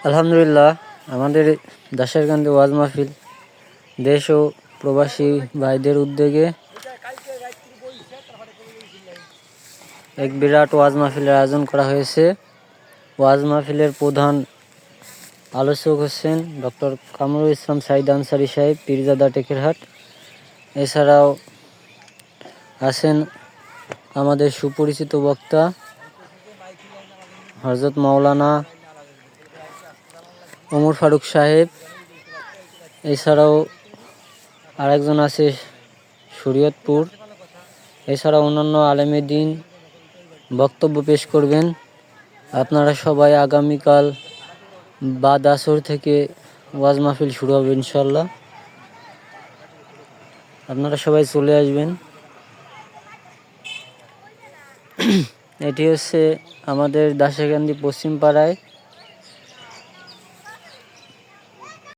আলহামদুলিল্লাহ, আমাদের দাসেরকান্দি ওয়াজ মাহফিল দেশ ও প্রবাসী ভাইদের উদ্যোগে এক বিরাট ওয়াজ মাহফিলের আয়োজন করা হয়েছে। ওয়াজ মাহফিলের প্রধান আলোচক হচ্ছেন ডক্টর কামরুল ইসলাম সাইদ আনসারী সাহেব, পীরজাদা টেকেরহাট। এছাড়াও আছেন আমাদের সুপরিচিত বক্তা হযরত মাওলানা ওমর ফারুক সাহেব। এছাড়াও আরেকজন আছে শরীয়তপুর। এছাড়াও অন্যান্য আলেমে দ্বীন বক্তব্য পেশ করবেন। আপনারা সবাই আগামীকাল বাদ আসর থেকে ওয়াজ মাহফিল শুরু হবে ইনশাল্লাহ। আপনারা সবাই চলে আসবেন। এটি হচ্ছে আমাদের দাসেরকান্দি পশ্চিম পাড়ায়